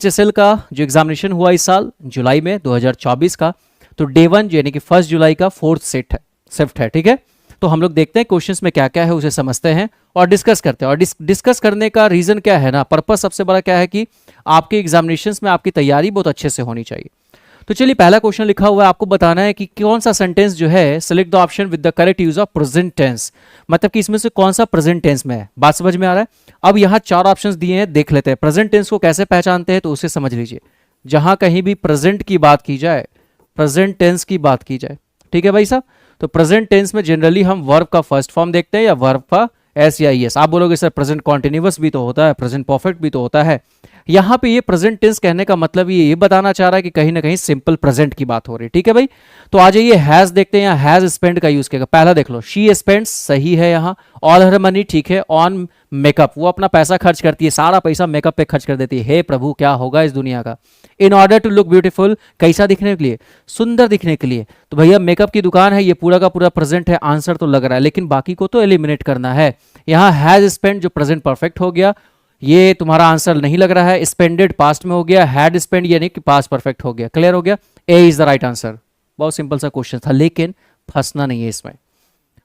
HSL का जो examination हुआ इस साल जुलाई में 2024 का, तो डे 1 यानी कि 1 जुलाई का 4th शिफ्ट है, ठीक है। तो हम लोग देखते हैं क्वेश्चंस में क्या क्या है, उसे समझते हैं और डिस्कस करते हैं। और डिस्कस करने का रीजन क्या है ना, पर्पस सबसे बड़ा क्या है कि आपके एग्जामिनेशंस में आपकी तैयारी बहुत अच्छे से होनी चाहिए। तो चलिए, पहला क्वेश्चन लिखा हुआ है, आपको बताना है कि कौन सा सेंटेंस जो है, select the option with the correct use of present tense, मतलब कि इसमें से कौन सा प्रेजेंट टेंस में है। बात समझ में आ रहा है। अब यहाँ 4 ऑप्शंस दिए हैं, देख लेते हैं प्रेजेंट टेंस को कैसे पहचानते हैं, तो उसे समझ लीजिए। जहां कहीं भी प्रेजेंट की बात की जाए, प्रेजेंट टेंस की बात की जाए, ठीक है भाई साहब, तो प्रेजेंट टेंस में जनरली हम वर्ब का फर्स्ट फॉर्म देखते हैं या वर्ब का एस या ईएस। आप बोलोगे सर प्रेजेंट कॉन्टिन्यूअस भी तो होता है, प्रेजेंट परफेक्ट भी तो होता है। यहां पे ये प्रेजेंट टेंस कहने का मतलब ये बताना चाह रहा है कि कहीं ना कहीं सिंपल प्रेजेंट की बात हो रही है, ठीक है भाई। तो आ जाइए, हैज देखते हैं, यहाँ हैज स्पेंड का यूज किया। पहला देख लो, शी स्पेंड्स, सही है यहाँ। ऑल हर मनी, ठीक है। ऑन मेकअप, वो अपना पैसा खर्च करती है, सारा पैसा मेकअप पे खर्च कर देती है। हे प्रभु, क्या होगा इस दुनिया का। In order to look beautiful, कैसा दिखने के लिए, सुंदर दिखने के लिए। तो भैया मेकअप की दुकान है, ये पूरा का पूरा प्रेजेंट है, आंसर तो लग रहा है, लेकिन बाकी को तो एलिमिनेट करना है। यहाँ हैज स्पेंड जो प्रेजेंट परफेक्ट हो गया, ये तुम्हारा आंसर नहीं लग रहा है। स्पेंडेड पास्ट में हो गया, हैड स्पेंड यानी कि पास्ट परफेक्ट हो गया। क्लियर हो गया, ए इज द राइट आंसर। बहुत सिंपल सा क्वेश्चन था, लेकिन फंसना नहीं है इसमें।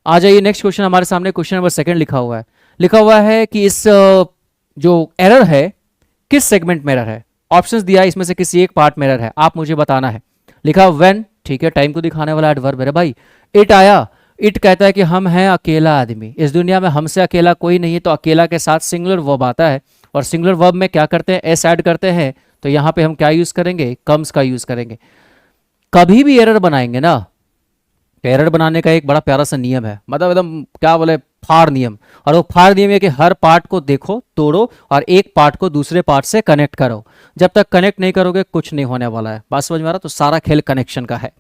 आ जाइए, नेक्स्ट क्वेश्चन हमारे सामने, क्वेश्चन नंबर 2 लिखा हुआ है कि इस जो एरर है किस सेगमेंट में एरर है। ऑप्शंस दिया है, इसमें से किसी एक पार्ट में एरर है, आप मुझे बताना है। लिखा व्हेन, ठीक है, टाइम को दिखाने वाला एडवर्ब है भाई। इट आया, इट कहता है कि हम हैं अकेला आदमी, इस दुनिया में हमसे अकेला कोई नहीं है। तो अकेला के साथ सिंगुलर वर्ब आता है, और सिंगुलर वर्ब में क्या करते हैं, एस ऐड करते हैं। तो यहां पे हम क्या यूज करेंगे, कम्स का यूज करेंगे। कभी भी एरर बनाएंगे ना, तो एरर बनाने का एक बड़ा प्यारा सा नियम है, मतलब एकदम क्या बोले, फार नियम। और वो फार नियम है कि हर पार्ट को देखो, तोड़ो, और एक पार्ट को दूसरे पार्ट से कनेक्ट करो। जब तक कनेक्ट नहीं करोगे कुछ नहीं होने वाला है। बात समझ में आ रहा। तो सारा खेल कनेक्शन का है।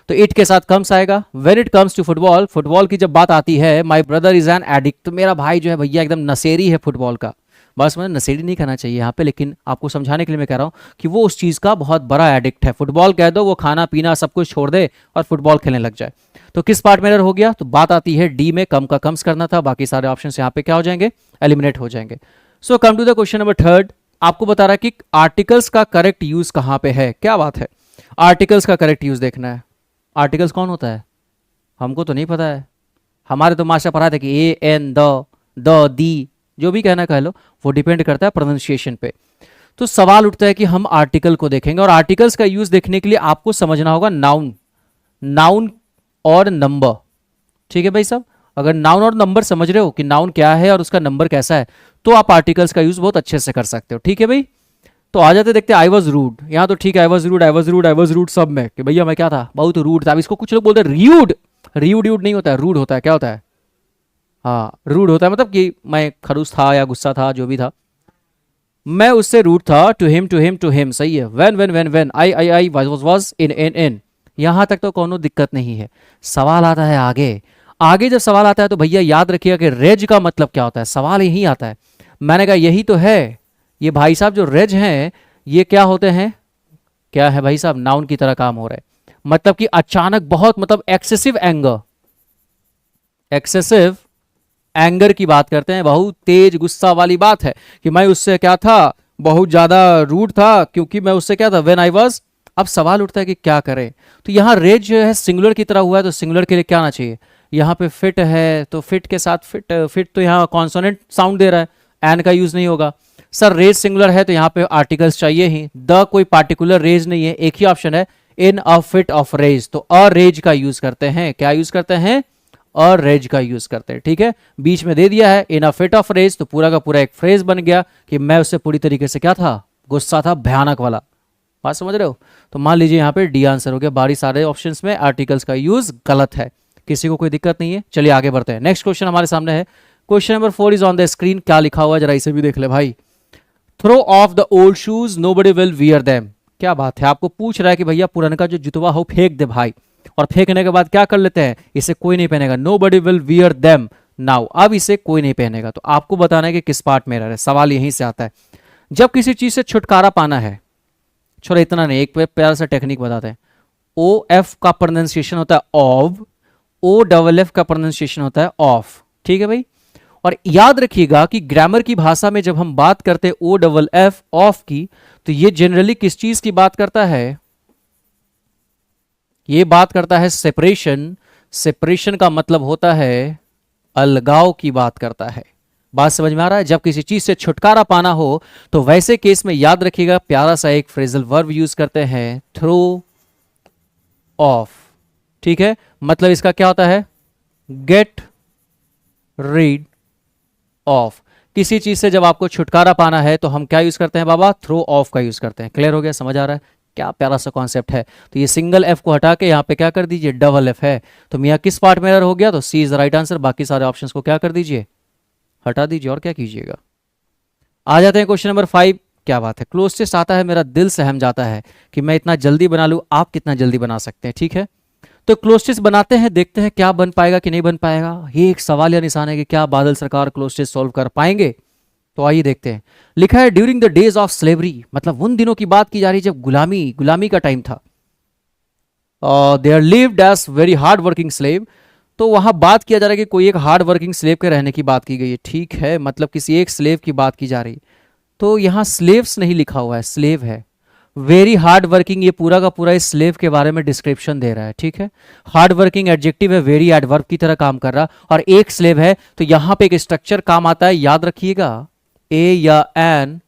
तो इट के साथ कम्स आएगा। When it comes to football, football की जब बात आती है, my brother is an addict, तो मेरा भाई जो है भैया एकदम नशेरी है फुटबॉल का। बस मुझे नशेरी नहीं कहना चाहिए यहाँ पे, लेकिन आपको समझाने के लिए मैं कह रहा हूँ कि वो उस चीज़ का बहुत बड़ा एडिक्ट है। फुटबॉल कह दो, वो खाना पीना सब कुछ छोड़ दे और फुटबॉल खेलने लग जाए। तो किस पार्ट में एरर हो गया, तो बात आती है डी में, कम का कम्स करना था। बाकी सारे ऑप्शन यहाँ पे क्या हो जाएंगे, एलिमिनेट हो जाएंगे। So come to the question number 3, आपको बता रहा है कि आर्टिकल्स का करेक्ट यूज कहाँ पे है। क्या बात है, आर्टिकल्स का करेक्ट यूज देखना है। आर्टिकल्स कौन होता है, हमको तो नहीं पता है। हमारे तो मास्टर पढ़ा थे कि ए एन द दी, जो भी कहना कह लो, वो डिपेंड करता है प्रोनाउंसिएशन पे। तो सवाल उठता है कि हम आर्टिकल को देखेंगे, और आर्टिकल्स का यूज देखने के लिए आपको समझना होगा नाउन, नाउन और नंबर, ठीक है भाई साहब। अगर नाउन और नंबर समझ रहे हो कि नाउन क्या है और उसका नंबर कैसा है, तो आप आर्टिकल्स का यूज बहुत अच्छे से कर सकते हो, ठीक है भाई। तो आ जाते देखते, आई वॉज रूड, यहाँ तो ठीक है, I was rude, I was rude, I was rude सब में कि भैया मैं क्या था, बहुत रूड था। अब इसको कुछ लोग बोलते हैं रियूड, रियूड यूड नहीं होता है, रूड होता है। क्या होता है, हाँ रूड होता है, मतलब कि मैं खड़ूस था या गुस्सा था, जो भी था, मैं उससे रूड था। To him, to him, to him, सही है। When when when when, I was in in in, यहां तक तो कोनो दिक्कत नहीं है। सवाल आता है आगे, आगे जब सवाल आता है तो भैया याद रखिएगा कि रेज का मतलब क्या होता है। सवाल यही आता है, मैंने कहा यही तो है। ये भाई साहब जो रेज हैं, ये क्या होते हैं, क्या है भाई साहब, नाउन की तरह काम हो रहा है। मतलब कि अचानक बहुत, मतलब एक्सेसिव एंगर, एक्सेसिव एंगर की बात करते हैं, बहुत तेज गुस्सा वाली बात है कि मैं उससे क्या था, बहुत ज्यादा रूड था, क्योंकि मैं उससे क्या था, व्हेन आई वाज। अब सवाल उठता है कि क्या करें। तो यहाँ रेज जो है सिंगुलर की तरह हुआ है, तो सिंगुलर के लिए क्या आना चाहिए, यहाँ पे फिट है, तो फिट के साथ फिट, फिट तो यहाँ कॉन्सोनेंट साउंड दे रहा है, एन का यूज नहीं होगा। सर रेज सिंगुलर है, तो यहाँ पे आर्टिकल्स चाहिए ही। द कोई पार्टिकुलर रेज नहीं है, एक ही ऑप्शन है, इन अ फिट ऑफ रेज, तो अ रेज का यूज करते हैं। क्या यूज करते हैं, और रेज का यूज करते हैं, ठीक है। बीच में दे दिया है इन अ फिट ऑफ रेज, तो पूरा का पूरा एक फ्रेज बन गया कि मैं उससे पूरी तरीके से क्या था, गुस्सा था, भयानक वाला। बात समझ रहे हो। तो मान लीजिए यहाँ पे डी आंसर हो गया। बाकी सारे ऑप्शंस में आर्टिकल्स का यूज गलत है, किसी को कोई दिक्कत नहीं है। चलिए आगे बढ़ते हैं। नेक्स्ट क्वेश्चन हमारे सामने है, question number 4 is on the screen. क्या लिखा हुआ है जरा इसे भी देख ले भाई। Throw off the old shoes, nobody will wear them. क्या बात है, आपको पूछ रहा है कि भैया पुराना जो जुतवा हो फेंक दे भाई, और फेंकने के बाद क्या कर लेते हैं, इसे कोई नहीं पहनेगा। Nobody will wear them now, अब इसे कोई नहीं पहनेगा। तो आपको बताना है कि किस पार्ट में एरर है। सवाल यहीं से आता है, जब किसी चीज से छुटकारा पाना है। छोड़ा इतना नहीं, एक प्यारा सा टेक्निक बताते हैं। ओ एफ का प्रोनाउंसिएशन होता है ऑफ, ओ डबल एफ का प्रोनाउंसिएशन होता है ऑफ, ठीक है भाई। और याद रखिएगा कि ग्रामर की भाषा में जब हम बात करते हैं ओ डबल एफ ऑफ की, तो ये जनरली किस चीज की बात करता है? ये बात करता है सेपरेशन। सेपरेशन का मतलब होता है अलगाव की बात करता है। बात समझ में आ रहा है? जब किसी चीज से छुटकारा पाना हो तो वैसे केस में याद रखिएगा प्यारा सा एक फ्रेजल वर्ब यूज करते हैं, थ्रो ऑफ। ठीक है, मतलब इसका क्या होता है? Get rid of. किसी चीज से जब आपको छुटकारा पाना है तो हम क्या यूज करते हैं बाबा? थ्रो ऑफ का यूज करते हैं। क्लियर हो गया? समझ आ रहा है? क्या प्यारा सा कॉन्सेप्ट है। तो ये सिंगल एफ को हटा के यहाँ पे क्या कर दीजिए? डबल एफ है। तो मियाँ किस पार्ट में एरर हो गया? तो C is the right answer. बाकी सारे ऑप्शंस को क्या कर दीजिए? हटा दीजिए। और क्या कीजिएगा? आ जाते हैं क्वेश्चन नंबर 5। क्या बात है, क्लोज टेस्ट आता है, मेरा दिल सहम जाता है कि मैं इतना जल्दी बना लूं, आप कितना जल्दी बना सकते हैं। ठीक है, तो क्लोज टेस्ट बनाते हैं, देखते हैं क्या बन पाएगा कि नहीं बन पाएगा। ये एक सवाल या निशान है कि क्या बादल सरकार क्लोज टेस्ट सॉल्व कर पाएंगे। तो आइए देखते हैं। लिखा है during the days of slavery, मतलब उन दिनों की बात की जा रही जब गुलामी का टाइम था। There lived as very hard working slave. तो वहां बात किया जा रहा है कि कोई एक हार्ड वर्किंग स्लेव के रहने की बात की गई है। ठीक है, मतलब किसी एक स्लेव की बात की जा रही। तो यहां स्लेव्स नहीं लिखा हुआ है, स्लेव है। वेरी हार्ड वर्किंग, ये पूरा का पूरा इस स्लेव के बारे में डिस्क्रिप्शन दे रहा है। ठीक है, हार्ड वर्किंग एडजेक्टिव है, वेरी एडवर्ब की तरह काम कर रहा, और एक स्लेव है। तो यहां पे एक स्ट्रक्चर काम आता है, याद रखिएगा, ए या an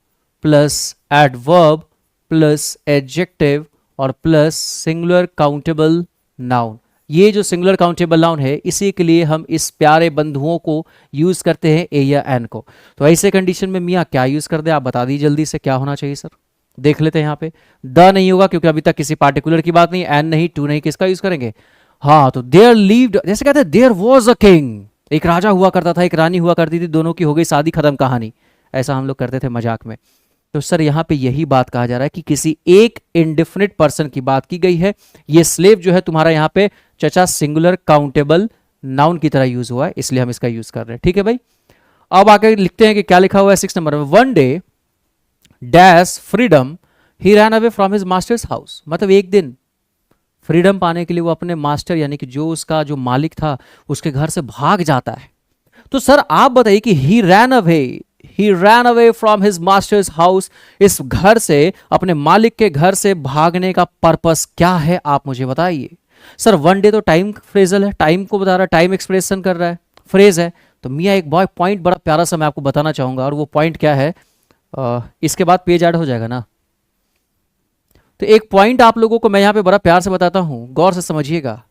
plus adverb plus adjective और प्लस सिंगुलर काउंटेबल नाउन। ये जो सिंगुलर काउंटेबल नाउन है, इसी के लिए हम इस प्यारे बंधुओं को यूज करते हैं, ए या एन को। तो ऐसे कंडीशन में मियाँ क्या यूज कर दे, आप बता दीजिए जल्दी से, क्या होना चाहिए सर? देख लेते हैं। यहाँ पे द नहीं होगा क्योंकि अभी तक किसी पार्टिकुलर की बात नहीं, एन नहीं, टू नहीं, किसका यूज करेंगे? हाँ, तो देयर लिव्ड, जैसे कहते हैं देयर वॉज अ किंग, एक राजा हुआ करता था, एक रानी हुआ करती थी, दोनों की हो गई शादी, खत्म कहानी। ऐसा हम लोग करते थे मजाक में। तो सर यहाँ पे यही बात कहा जा रहा है कि किसी एक इंडिफिनिट पर्सन की बात की गई है। ये स्लेव जो है तुम्हारा यहाँ पे चचा सिंगुलर काउंटेबल नाउन की तरह यूज हुआ है, इसलिए हम इसका यूज कर रहे हैं। ठीक है भाई, अब आके लिखते हैं कि क्या लिखा हुआ है 6 नंबर में। One day dash freedom he ran away from his masters house, मतलब एक दिन फ्रीडम पाने के लिए वो अपने मास्टर यानी कि जो उसका जो मालिक था उसके घर से भाग जाता है। तो सर आप बताइए कि he ran away from his masters house, इस घर से, अपने मालिक के घर से भागने का पर्पस क्या है, आप मुझे बताइए। सर वन डे तो टाइम फ्रेजल है, टाइम को बता रहा है, टाइम एक्सप्रेशन कर रहा है, फ्रेज है। तो मियाँ एक पॉइंट बड़ा प्यारा सा मैं आपको बताना चाहूंगा, और वो पॉइंट क्या है, इसके बाद पेज ऐड हो जाएगा ना। तो एक पॉइंट आप लोगों को मैं यहां पे बड़ा प्यार से बताता हूं, गौर से समझिएगा।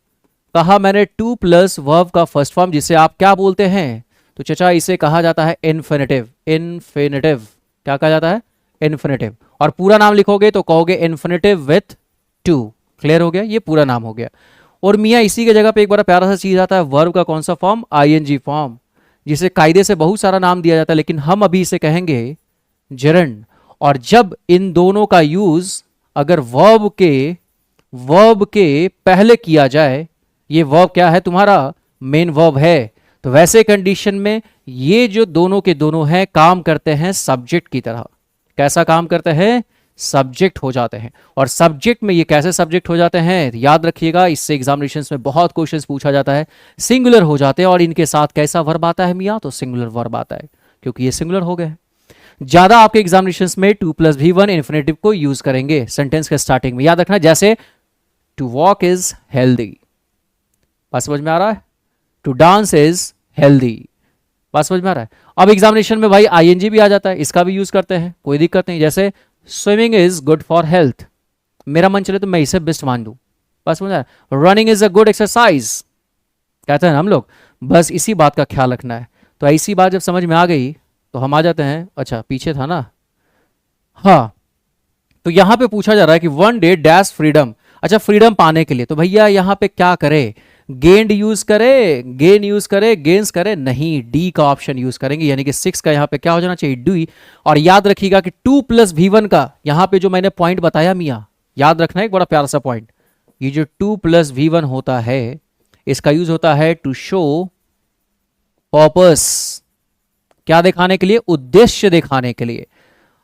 कहा मैंने टू प्लस वर्ब का फर्स्ट फॉर्म, जिसे आप क्या बोलते हैं? तो चचा इसे कहा जाता है इन्फिनेटिव। इन्फिनेटिव क्या कहा जाता है? इन्फिनेटिव। और पूरा नाम लिखोगे तो कहोगे इन्फिनेटिव विथ टू। क्लियर हो गया? ये पूरा नाम हो गया। और मियाँ इसी की जगह पे एक बड़ा प्यारा सा चीज आता है, वर्ब का कौन सा फॉर्म? आईएनजी फॉर्म, जिसे कायदे से बहुत सारा नाम दिया जाता है, लेकिन हम अभी इसे कहेंगे जेरंड। और जब इन दोनों का यूज अगर वर्ब के पहले किया जाए, ये वर्ब क्या है तुम्हारा? मेन वर्ब है। तो वैसे कंडीशन में ये जो दोनों के दोनों हैं काम करते हैं सब्जेक्ट की तरह। कैसा काम करते हैं? सब्जेक्ट हो जाते हैं। और सब्जेक्ट में ये कैसे सब्जेक्ट हो जाते हैं? याद रखिएगा, इससे एग्जामिनेशंस में बहुत क्वेश्चंस पूछा जाता है। सिंगुलर हो जाते हैं, और इनके साथ कैसा वर्ब आता है मियाँ? तो सिंगुलर वर्ब आता है, क्योंकि ये सिंगुलर हो गए। ज्यादा आपके एग्जामिनेशंस में 2 + V1 इन्फिनेटिव को यूज करेंगे सेंटेंस के स्टार्टिंग में। याद रखना, जैसे टू वॉक इज हेल्दी, बात समझ में आ रहा है? टू डांस इज हेल्दी, बात समझ में आ रहा है? अब एग्जामिनेशन में भाई आईएनजी भी आ जाता है, इसका भी यूज करते हैं, कोई दिक्कत नहीं। जैसे swimming is good for health, मेरा मन चले तो मैं इसे बेस्ट मान दूं, बात समझ आ रहा है? Running is a good exercise कहते हैं हम लोग। बस इसी बात का ख्याल रखना है। तो ऐसी बात जब समझ में आ गई तो हम आ जाते हैं, अच्छा पीछे था ना, हाँ। तो यहां पे पूछा जा रहा है कि वन डे डैश फ्रीडम, अच्छा फ्रीडम पाने के लिए तो भैया यहां पे क्या करे? गेन यूज करे, गेन्स करे? नहीं, डी का ऑप्शन यूज करेंगे, यानी कि 6 का यहां पे क्या हो जाना चाहिए? डी। और याद रखिएगा कि 2 + V1 का यहां पे जो मैंने पॉइंट बताया मियाँ, याद रखना है एक बड़ा प्यारा सा पॉइंट। ये जो 2 + V1 होता है, इसका यूज होता है टू शो पर्पस, क्या दिखाने के लिए? उद्देश्य दिखाने के लिए।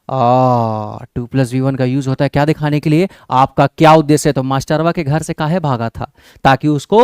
2 + V1 का यूज होता है क्या दिखाने के लिए? आपका क्या उद्देश्य है? तो मास्टरवा के घर से काहे भागा था? ताकि उसको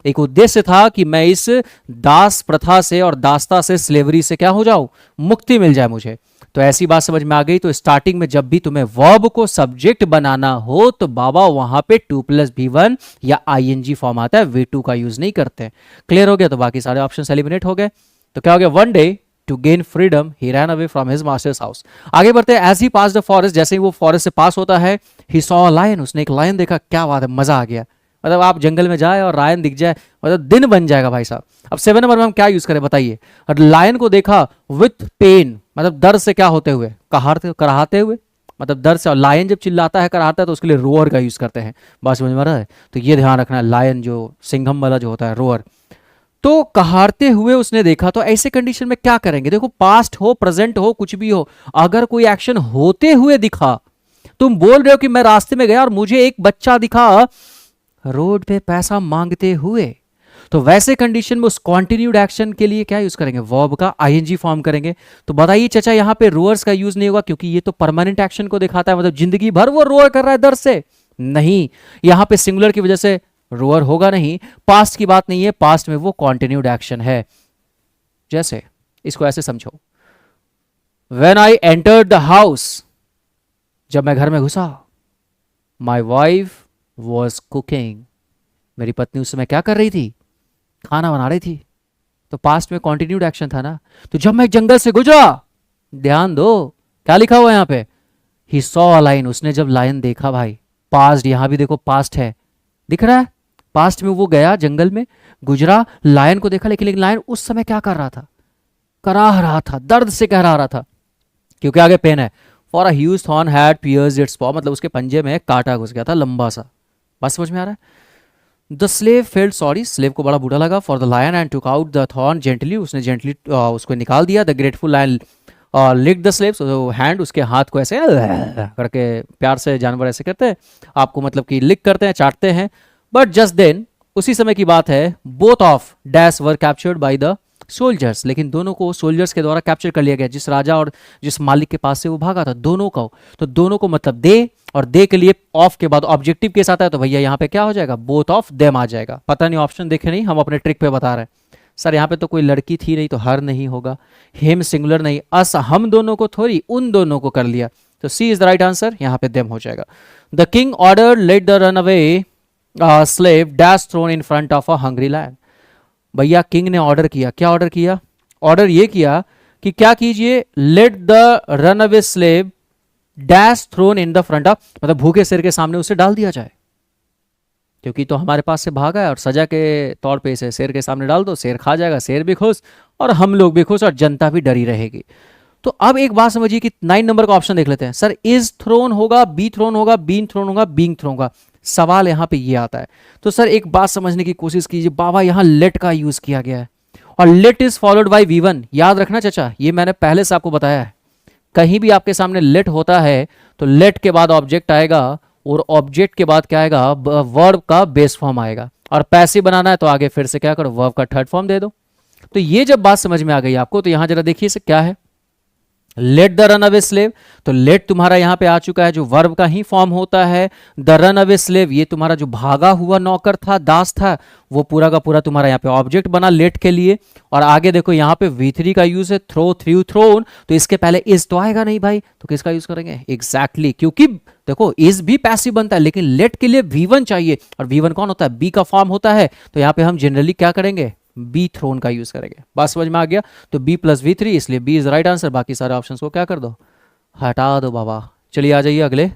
एक उद्देश्य था कि मैं इस दास प्रथा से और दासता से, स्लेवरी से क्या हो जाऊं, मुक्ति मिल जाए मुझे। तो ऐसी बात समझ में आ गई। तो स्टार्टिंग में जब भी तुम्हें वर्ब को सब्जेक्ट बनाना हो तो बाबा वहां पे 2+V1 या आईएनजी फॉर्म आता है, V2 का यूज नहीं करते। क्लियर हो गया? तो बाकी सारे ऑप्शन एलिमिनेट हो गए। तो क्या हो गया, one day to gain freedom he ran away from his masters house. आगे बढ़ते हैं। As he pass the forest, जैसे ही वो फॉरेस्ट से पास होता है, ही सॉ अ लायन, उसने एक लायन देखा। क्या बात है, मजा आ गया। मतलब आप जंगल में जाए और लायन दिख जाए, मतलब दिन बन जाएगा भाई साहब। अब 7 नंबर में हम क्या यूज करें बताइए। और लायन को देखा विथ पेन, मतलब दर्द से क्या होते हुए, कराहते हुए, मतलब दर्द से। और लायन जब चिल्लाता है, कराहता है, तो उसके लिए रोअर का यूज करते हैं। बात समझ में आ रहा है? तो ये ध्यान रखना है, लायन जो सिंघम वाला जो होता है, रोअर। तो कहारते हुए उसने देखा। तो ऐसे कंडीशन में क्या करेंगे, देखो पास्ट हो, प्रेजेंट हो, कुछ भी हो, अगर कोई एक्शन होते हुए दिखा, तुम बोल रहे हो कि मैं रास्ते में गया और मुझे एक बच्चा दिखा रोड पे पैसा मांगते हुए, तो वैसे कंडीशन में उस कॉन्टिन्यूड एक्शन के लिए क्या यूज करेंगे, वर्ब का आईएनजी फॉर्म करेंगे। तो बताइए चाचा, यहां पे रोअर्स का यूज नहीं होगा क्योंकि ये तो परमानेंट एक्शन को दिखाता है, मतलब जिंदगी भर वो रोअर कर रहा है दर्द से। नहीं, यहां पे सिंगुलर की वजह से रोअर होगा नहीं। पास्ट की बात नहीं है, पास्ट में वो कॉन्टिन्यूड एक्शन है। जैसे इसको ऐसे समझो, when I entered the house, जब मैं घर में घुसा, माई वाइफ वॉज कुकिंग, मेरी पत्नी उस समय क्या कर रही थी, खाना बना रही थी। तो पास्ट में कॉन्टिन्यूड एक्शन था ना। तो जब मैं जंगल से गुजरा, ध्यान दो क्या लिखा हुआ है यहां पे, ही सॉ अ लाइन, उसने जब लायन देखा भाई, पास्ट, यहां भी देखो पास्ट है, दिख रहा है। पास्ट में वो गया जंगल में, गुजरा, लायन को देखा, लेकिन लायन उस समय क्या कर रहा था, कराह रहा था, दर्द से कह रहा था, क्योंकि आगे पेन है। For a huge thorn had pierced it's पॉ, मतलब उसके पंजे में कांटा घुस गया था लंबा सा। बात समझ में आ रहा है? The slave felt sorry, slave को बड़ा बुरा लगा, for the lion and took out the thorn gently, उसने जेंटली उसको निकाल दिया। The grateful lion lick the slave, hand, उसके हाथ को ऐसे करके, प्यार से जानवर ऐसे करते हैं आपको, मतलब कि लिक करते हैं, चाटते हैं। बट जस्ट देन, उसी समय की बात है, both of dash were captured by the soldiers, लेकिन दोनों को सोल्जर्स के द्वारा कैप्चर कर लिया गया, जिस राजा और जिस मालिक के पास से वो भागा था, दोनों को। तो दोनों को मतलब दे, और दे के लिए ऑफ के बाद ऑब्जेक्टिव केस आता है, तो भैया यहाँ पे क्या हो जाएगा, बोथ ऑफ देम आ जाएगा। पता नहीं, ऑप्शन देखे नहीं, हम अपने ट्रिक पे बता रहे हैं। सर यहाँ पे तो कोई लड़की थी नहीं, तो हर नहीं होगा, हिम सिंगुलर नहीं, अस हम दोनों को थोड़ी, उन दोनों को कर लिया, तो C is the right answer, यहाँ पे देम हो जाएगा। The king order let the run away slave dash thrown in front of a hungry lion. भैया किंग ने ऑर्डर किया, क्या ऑर्डर किया, ऑर्डर ये किया कि क्या कीजिए, let the run away slave dash thrown in the front of, मतलब भूखे शेर के सामने उसे डाल दिया जाए, क्योंकि तो हमारे पास से भागा है और सजा के तौर पे इसे शेर के सामने डाल दो, शेर खा जाएगा, शेर भी खुश और हम लोग भी खुश और जनता भी डरी रहेगी। तो अब एक बात समझिए कि 9 नंबर का ऑप्शन देख लेते हैं। सर इज थ्रोन होगा, बी थ्रोन होगा, बीन थ्रोन होगा, बीइंग थ्रोन होगा, सवाल यहां पे ये आता है। तो सर एक बात समझने की कोशिश कीजिए, बाबा यहां लेट का यूज किया गया है, और late is followed by V1, याद रखना चाचा, ये मैंने पहले से आपको बताया है। कहीं भी आपके सामने लेट होता है तो लेट के बाद ऑब्जेक्ट आएगा, और ऑब्जेक्ट के बाद क्या आएगा, वर्ब का बेस फॉर्म आएगा। और पैसिव बनाना है तो आगे फिर से क्या करो, वर्ब का थर्ड फॉर्म दे दो। तो ये जब बात समझ में आ गई आपको, तो यहां जरा देखिए इसे क्या है, late the run away slave, तो लेट तुम्हारा यहां पे आ चुका है, जो वर्ब का ही फॉर्म होता है। द रन अवे स्लेव, ये तुम्हारा जो भागा हुआ नौकर था, दास था, वो पूरा का पूरा तुम्हारा यहाँ पे ऑब्जेक्ट बना लेट के लिए। और आगे देखो यहाँ पे V3 का यूज है, थ्रो, थ्रू, थ्रोन, तो इसके पहले इज तो आएगा नहीं भाई, तो किसका यूज करेंगे, एग्जैक्टली, क्योंकि देखो इज भी पैसिव बनता है, लेकिन लेट के लिए V1 चाहिए, और V1 कौन होता है, बी का फॉर्म होता है। तो यहाँ पे हम जनरली क्या करेंगे, बी थ्रोन का यूज करेंगे। बात समझ में आ गया? तो B + V3, इसलिए बी इज राइट आंसर। बाकी सारे ऑप्शंस को क्या कर दो, हटा दो बाबा। चलिए आ जाइए अगले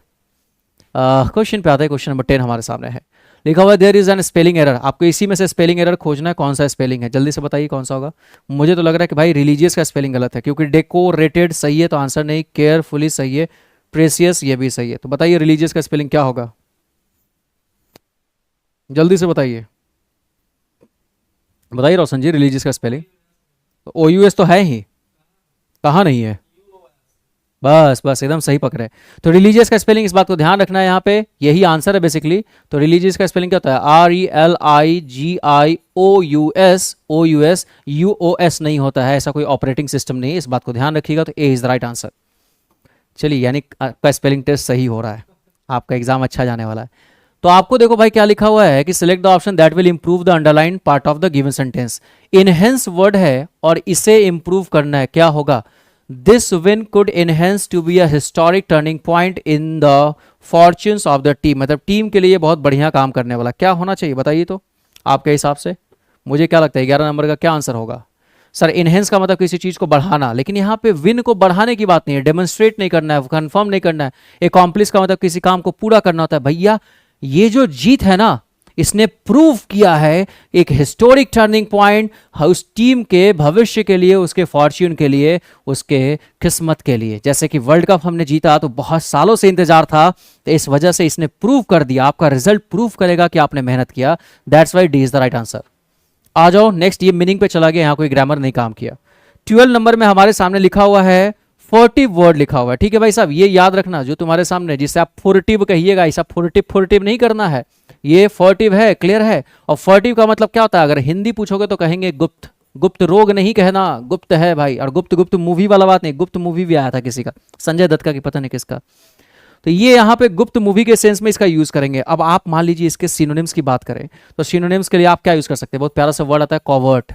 क्वेश्चन पे आते हैं। क्वेश्चन नंबर 10 हमारे सामने है, लिखा हुआ there is an spelling error. आपको इसी में से स्पेलिंग एरर खोजना है, कौन सा स्पेलिंग है, जल्दी से बताइए कौन सा होगा। मुझे तो लग रहा है कि भाई रिलीजियस का स्पेलिंग गलत है, क्योंकि डेकोरेटेड सही है तो आंसर नहीं, केयरफुली सही है, प्रेसियस ये भी सही है। तो बताइए रिलीजियस का स्पेलिंग क्या होगा, जल्दी से बताइए, बताइए रोशन जी, रिलीजियस का स्पेलिंग। तो OUS तो है ही, कहाँ नहीं है, बस बस एकदम सही पकड़े। तो रिलीजियस का स्पेलिंग, इस बात को ध्यान रखना है, यहाँ पे यही आंसर है बेसिकली। तो रिलीजियस का स्पेलिंग क्या होता है, RELIGIOUS, OUS, UOS नहीं होता है, ऐसा कोई ऑपरेटिंग सिस्टम नहीं है, इस बात को ध्यान रखिएगा। तो A is the right answer. चलिए यानी आपका स्पेलिंग टेस्ट सही हो रहा है, आपका एग्जाम अच्छा जाने वाला है। तो आपको देखो भाई क्या लिखा हुआ है कि select the option that will improve the underline part of the given sentence. Enhance word है और इसे इंप्रूव करना है, क्या होगा? This win could enhance to be a historic turning point in the fortunes of the team, मतलब team के लिए बहुत बढ़िया काम करने वाला क्या होना चाहिए बताइए तो आपके हिसाब से। मुझे क्या लगता है 11 नंबर का क्या आंसर होगा? सर इनहेंस का मतलब किसी चीज को बढ़ाना, लेकिन यहाँ पे विन को बढ़ाने की बात नहीं है, डेमोन्स्ट्रेट नहीं करना है, कंफर्म नहीं करना है। एकॉम्प्लिश का मतलब किसी काम को पूरा करना होता है। भैया ये जो जीत है ना, इसने प्रूव किया है एक हिस्टोरिक टर्निंग पॉइंट उस टीम के भविष्य के लिए, उसके फॉर्च्यून के लिए, उसके किस्मत के लिए। जैसे कि वर्ल्ड कप हमने जीता तो बहुत सालों से इंतजार था, तो इस वजह से इसने प्रूव कर दिया, आपका रिजल्ट प्रूव करेगा कि आपने मेहनत किया। That's why D is the right answer. आ जाओ नेक्स्ट, ये मीनिंग पे चला गया, यहां कोई ग्रामर नहीं काम किया। 12 नंबर में हमारे सामने लिखा हुआ है फोर्टिव वर्ड लिखा हुआ है, ठीक है भाई साहब, ये याद रखना जो तुम्हारे सामने जिसे आप फोर्टिव कहिएगा, ऐसा फोर्टिव नहीं करना है, ये फोर्टिव है, क्लियर है। और फोर्टिव का मतलब क्या होता है? अगर हिंदी पूछोगे तो कहेंगे गुप्त, गुप्त रोग नहीं कहना, गुप्त है भाई। और गुप्त गुप्त मूवी वाला बात नहीं, गुप्त मूवी भी आया था किसी का, संजय दत्त का कि पता नहीं किसका, तो ये यहाँ पे गुप्त मूवी के सेंस में इसका यूज करेंगे। अब आप मान लीजिए इसके सिनोनिम्स की बात करें तो सिनोनिम्स के लिए आप क्या यूज कर सकते हैं? बहुत प्यारा सा वर्ड आता है कॉवर्ट,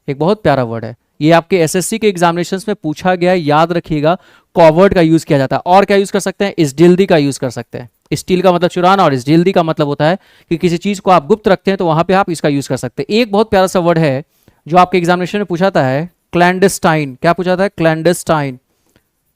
एक बहुत प्यारा वर्ड है, ये आपके एसएससी के एग्जामिनेशंस में पूछा गया है, याद रखिएगा। कॉवर्ट का यूज किया जाता है। और क्या यूज कर सकते हैं? इसडिल्दी का यूज कर सकते हैं। स्टील का मतलब चुराना और इसडिल्दी का मतलब होता है कि किसी चीज को आप गुप्त रखते हैं, तो वहां पे आप इसका यूज कर सकते हैं। एक बहुत प्यारा सा वर्ड है जो आपके एग्जामिनेशन में पूछाता है, क्लैंडस्टाइन। क्या पूछाता है? क्लैंडस्टाइन,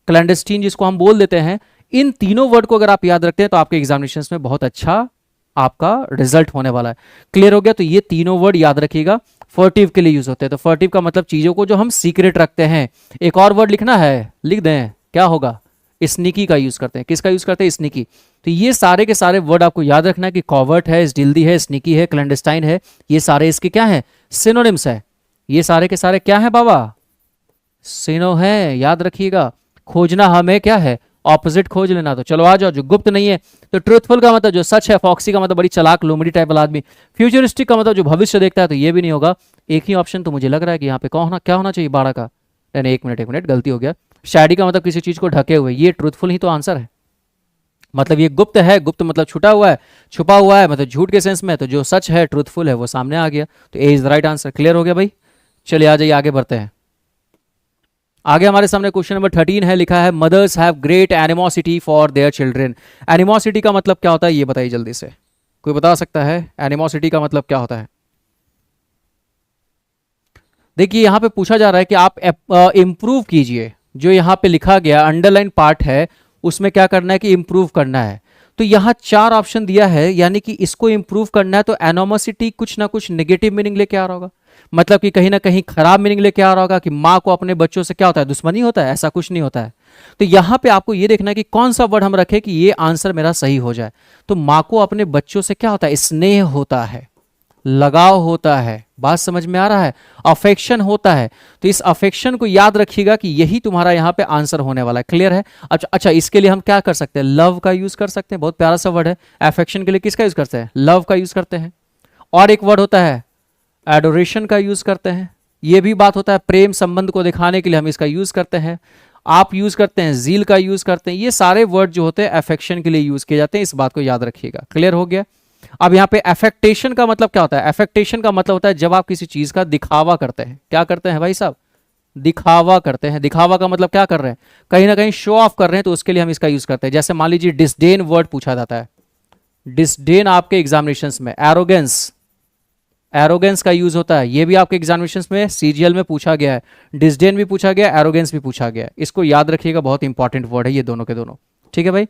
क्लैंडस्टीन जिसको हम बोल देते हैं। इन तीनों वर्ड को अगर आप याद रखते हैं तो आपके एग्जामिनेशंस में बहुत अच्छा आपका रिजल्ट होने वाला है। क्लियर हो गया? तो ये तीनों वर्ड याद रखिएगा, फर्टिव के लिए यूज होते हैं। तो फर्टिव का मतलब चीजों को जो हम सीक्रेट रखते हैं। एक और वर्ड लिखना है, लिख दें, क्या होगा? स्नीकी का यूज करते हैं। किसका यूज करते हैं? स्नीकी। तो ये सारे के सारे वर्ड आपको याद रखना है कि कॉवर्ट है, स्टिल्दी है, स्नीकी है, क्लैंडस्टाइन है, ये सारे इसके क्या है? सिनोनिम्स है। ये सारे के सारे क्या है बाबा? सिनो है, याद रखिएगा। खोजना हमें क्या है? ऑपोजिट खोज लेना। तो चलो आ जाओ, जो गुप्त नहीं है तो ट्रूथफुल का मतलब जो सच है, फॉक्सी का मतलब बड़ी चालाक लोमड़ी टाइप वाला आदमी, फ्यूचरिस्टिक का मतलब जो भविष्य देखता है, तो ये भी नहीं होगा। एक ही ऑप्शन तो मुझे लग रहा है कि यहाँ पे कौन क्या होना चाहिए? 12 का, नहीं एक मिनट गलती हो गया। शैडी का मतलब किसी चीज को ढके हुए, ये ट्रूथफुल ही तो आंसर है। मतलब ये गुप्त है, गुप्त मतलब छुटा हुआ है, छुपा हुआ है मतलब झूठ के सेंस में, तो जो सच है, ट्रूथफुल है, वो सामने आ गया। तो A is the right answer. Clear हो गया भाई? चलिए आ जाइए, आगे बढ़ते हैं। आगे हमारे सामने क्वेश्चन नंबर 13 है, लिखा है mothers have great animosity for their children. Animosity का मतलब क्या होता है ये बताइए जल्दी से, कोई बता सकता है? एनिमोसिटी का मतलब क्या होता है? देखिए यहां पे पूछा जा रहा है कि आप इंप्रूव कीजिए, जो यहां पे लिखा गया अंडरलाइन पार्ट है उसमें क्या करना है कि इंप्रूव करना है। तो यहां 4 ऑप्शन दिया है, यानी कि इसको इंप्रूव करना है, तो एनोमोसिटी कुछ ना कुछ नेगेटिव मीनिंग लेके आ रहा होगा, मतलब कि कहीं ना कहीं खराब मीनिंग लेके आ रहा होगा कि माँ को अपने बच्चों से क्या होता है? दुश्मनी होता है, ऐसा कुछ नहीं होता है। तो यहां पे आपको ये देखना है कि कौन सा वर्ड हम रखें कि ये आंसर मेरा सही हो जाए। तो माँ को अपने बच्चों से क्या होता है? स्नेह होता है, लगाव होता है, बात समझ में आ रहा है? अफेक्शन होता है। तो इस अफेक्शन को याद रखिएगा कि यही तुम्हारा यहां पे आंसर होने वाला है। क्लियर है? अच्छा, इसके लिए हम क्या कर सकते हैं? लव का यूज कर सकते हैं, बहुत प्यारा सा वर्ड है। अफेक्शन के लिए किसका यूज करते हैं? लव का यूज करते हैं। और एक वर्ड होता है एडोरेशन का यूज करते हैं, ये भी बात होता है, प्रेम संबंध को दिखाने के लिए हम इसका यूज करते हैं। आप यूज करते हैं, जील का यूज करते हैं। ये सारे वर्ड जो होते हैं अफेक्शन के लिए यूज किए जाते हैं, इस बात को याद रखिएगा। क्लियर हो गया? अब यहाँ पे अफेक्टेशन का मतलब क्या होता है? अफेक्टेशन का मतलब होता है जब आप किसी चीज का दिखावा करते हैं। क्या करते हैं भाई साहब? दिखावा करते हैं। दिखावा का मतलब क्या कर रहे हैं? कहीं ना कहीं शो ऑफ कर रहे हैं, तो उसके लिए हम इसका यूज करते हैं। जैसे मान लीजिए डिसडेन वर्ड पूछा जाता है, डिसडेन आपके एग्जामिनेशंस में। एरोगेंस, एरोगेंस का यूज होता है, ये भी आपके एग्जामिनेशंस में सीजीएल में पूछा गया है। डिसडेन भी पूछा गया, एरोगेंस भी पूछा गया है। इसको याद रखिएगा, बहुत इंपॉर्टेंट वर्ड है ये दोनों के दोनों। ठीक है भाई?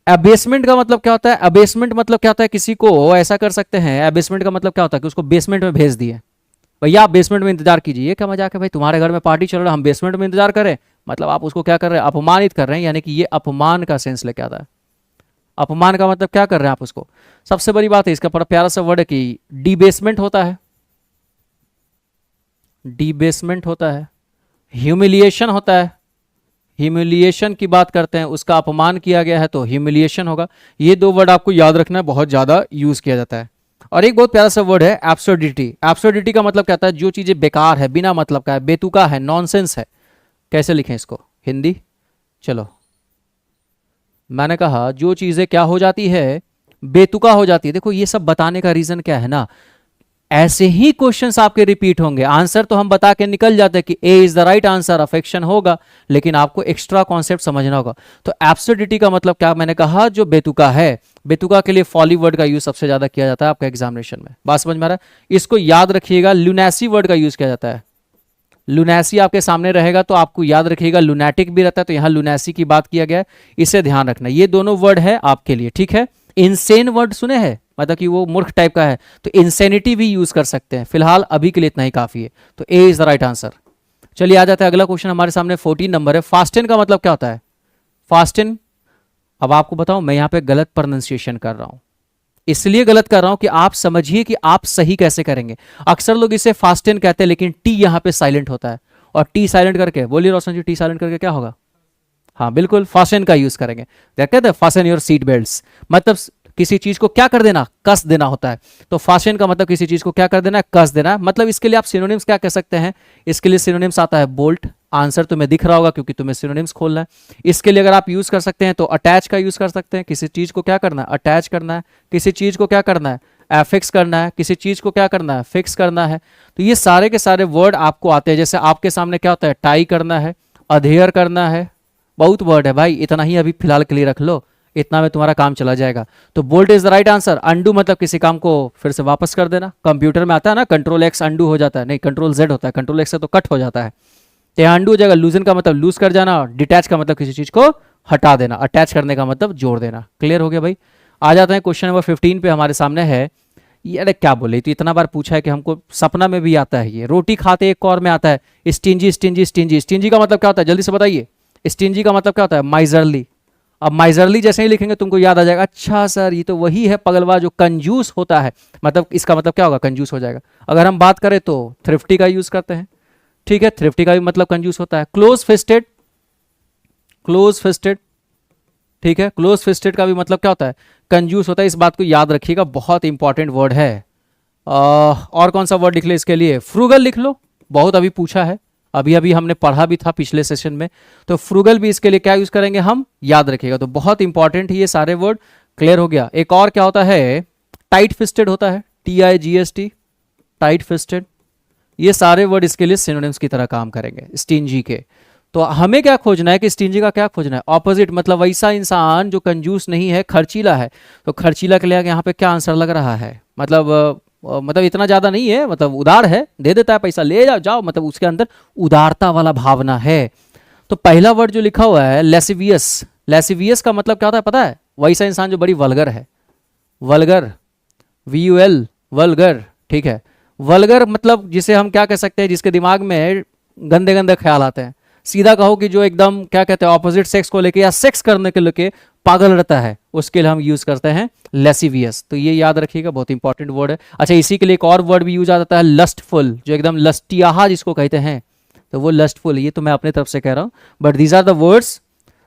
अबेसमेंट का मतलब क्या होता है? अबेसमेंट मतलब क्या होता है? किसी को ऐसा कर सकते हैं, अबेसमेंट का मतलब क्या होता है कि उसको बेसमेंट में भेज दिए। भैया आप बेसमेंट में इंतजार कीजिए, ये क्या मजाक है भाई? तुम्हारे घर में पार्टी चल रहा है, हम बेसमेंट में इंतजार करें, मतलब आप उसको क्या कर रहे हैं? अपमानित कर रहे हैं, यानी कि ये अपमान का सेंस लेके आता है। अपमान का मतलब क्या कर रहे हैं आप उसको? सबसे बड़ी बात है इसका बड़ा प्यारा सा वर्ड है कि डिबेसमेंट होता है, डिबेसमेंट होता है। ह्यूमिलिएशन होता है, ह्यूमिलिएशन की बात करते हैं, उसका अपमान किया गया है तो ह्यूमिलिएशन होगा। ये 2 वर्ड आपको याद रखना है, बहुत ज्यादा यूज किया जाता है। और एक बहुत प्यारा सा वर्ड है एब्सर्डिटी। एब्सर्डिटी का मतलब क्या होता है? जो चीजें बेकार है, बिना मतलब का है, बेतुका है, नॉनसेंस है। कैसे लिखें इसको हिंदी? चलो, मैंने कहा जो चीजें क्या हो जाती है? बेतुका हो जाती है। देखो ये सब बताने का रीजन क्या है ना, ऐसे ही क्वेश्चंस आपके रिपीट होंगे। आंसर तो हम बता के निकल जाते हैं कि A is the right answer, affection होगा, लेकिन आपको एक्स्ट्रा कॉन्सेप्ट समझना होगा। तो एब्सर्डिटी का मतलब क्या मैंने कहा, जो बेतुका है, बेतुका के लिए फॉली वर्ड का यूज सबसे ज्यादा किया जाता है आपका एग्जामिनेशन में। बात समझ में आ रहा है? इसको याद रखिएगा, लुनैसी वर्ड का यूज किया जाता है। लुनैसी आपके सामने रहेगा तो आपको याद रखिएगा, लुनैटिक भी रहता है तो यहां लुनैसी की बात किया गया है, इसे ध्यान रखना। ये दोनों वर्ड है आपके लिए, ठीक है। इनसेन वर्ड सुने हैं, मतलब कि वो मूर्ख टाइप का है, तो इंसेनिटी भी यूज कर सकते हैं। फिलहाल अभी के लिए इतना ही काफी है, तो A is the right answer. चलिए आ जाता है अगला क्वेश्चन हमारे सामने, 14 नंबर है। फास्टेन का मतलब क्या होता है? फास्टेन, अब आपको बताऊं, मैं यहां पे गलत प्रोनाउंसिएशन कर रहा हूं, इसलिए गलत कर रहा हूं कि आप समझिए कि आप सही कैसे करेंगे। अक्सर लोग इसे फास्टेन कहते हैं, लेकिन टी यहां पे साइलेंट होता है, और टी साइलेंट करके, बोलिए रोशन जी, टी साइलेंट करके क्या होगा? हाँ बिल्कुल, फास्टेन का यूज करेंगे। कहते हैं फास्टेन योर सीट बेल्ट्स, मतलब किसी चीज को क्या कर देना, कस देना होता है। तो फास्टेन का मतलब किसी चीज को क्या कर देना है, कस देना। मतलब इसके लिए आप सिनोनिम्स क्या कह सकते हैं? इसके लिए सिनोनिम्स आता है बोल्ट, आंसर तुम्हें दिख रहा होगा क्योंकि तुम्हें सिनोनिम्स खोलना है। इसके लिए अगर आप यूज कर सकते हैं तो अटैच का यूज कर सकते हैं, किसी चीज को क्या करना है, अटैच करना है। किसी चीज को क्या करना है, एफिक्स करना है। किसी चीज को क्या करना है, फिक्स करना है। तो ये सारे के सारे वर्ड आपको आते हैं। जैसे आपके सामने क्या होता है, टाई करना है, अधेयर करना है, बहुत वर्ड है भाई, इतना ही अभी फिलहाल के लिए रख लो, इतना में तुम्हारा काम चला जाएगा। तो bolt is the right answer. Undo मतलब किसी काम को फिर से वापस कर देना। कंप्यूटर में आता है ना, कंट्रोल एक्स अंडू हो जाता है, नहीं कंट्रोल जेड होता है, कंट्रोल एक्स से तो कट हो जाता है, तो यहाँ अंडू हो जाएगा। लूजन का मतलब लूज कर जाना, डिटैच का मतलब किसी चीज को हटा देना, अटैच करने का मतलब जोड़ देना। क्लियर हो गया भाई? आ जाते हैं क्वेश्चन नंबर 15 पे हमारे सामने है। ये अरे क्या बोले, तो इतना बार पूछा है कि हमको सपना में भी आता है ये। रोटी खाते एक और में आता है, स्टिंजी स्टिंजी स्टिंजी। स्टिंजी का मतलब क्या होता है, जल्दी से बताइए। स्टिंजी का मतलब क्या होता है, माइजरली। अब माइजरली जैसे ही लिखेंगे तुमको याद आ जाएगा, अच्छा सर ये तो वही है पगलवा जो कंजूस होता है, मतलब इसका मतलब क्या होगा, कंजूस हो जाएगा। अगर हम बात करें तो थ्रिफ्टी का यूज करते हैं, ठीक है, थ्रिफ्टी का भी मतलब कंजूस होता है। क्लोज फिस्टेड, क्लोज फिस्टेड, ठीक है, क्लोज फिस्टेड का भी मतलब क्या होता है, कंजूस होता है। इस बात को याद रखिएगा, बहुत इंपॉर्टेंट वर्ड है। और कौन सा वर्ड लिख ले इसके लिए, फ्रूगल लिख लो, बहुत अभी पूछा है, अभी अभी हमने पढ़ा भी था पिछले सेशन में। तो फ्रूगल भी इसके लिए क्या यूज करेंगे हम, याद रखिएगा। तो बहुत इंपॉर्टेंट है ये सारे वर्ड। क्लियर हो गया? एक और क्या होता है, टाइट फिस्टेड होता है, TIGST, टाइट फिस्टेड। ये सारे वर्ड इसके लिए सिनोनिम्स की तरह काम करेंगे स्टिंजी के। तो हमें क्या खोजना है कि स्टिंजी का क्या खोजना है, ऑपोजिट, मतलब वैसा इंसान जो कंजूस नहीं है, खर्चीला है। तो खर्चीला के लिए यहाँ पे क्या आंसर लग रहा है, मतलब इतना ज्यादा नहीं है, मतलब उदार है, दे देता है पैसा, ले जाओ जाओ, मतलब उसके अंदर उदारता वाला भावना है। तो पहला वर्ड जो लिखा हुआ है लेसिवियस, लेसिवियस का मतलब क्या होता है पता है, वैसा इंसान जो बड़ी वल्गर है, वल्गर, VUL, वल्गर, ठीक है। वल्गर मतलब जिसे हम क्या कह सकते हैं, जिसके दिमाग में गंदे गंदे ख्याल आते हैं। सीधा कहो कि जो एकदम क्या कहते हैं, ऑपोजिट सेक्स को लेके या सेक्स करने के लेके पागल रहता है, उसके लिए हम यूज करते हैं लेसिवियस। तो ये याद रखिएगा, बहुत इंपॉर्टेंट वर्ड है। अच्छा, इसी के लिए एक और वर्ड भी यूज आता है, लस्टफुल, जो एकदम लस्टियाहा जिसको कहते हैं, तो वो लस्टफुल, ये तो मैं अपने तरफ से कह रहा हूं, but these are the words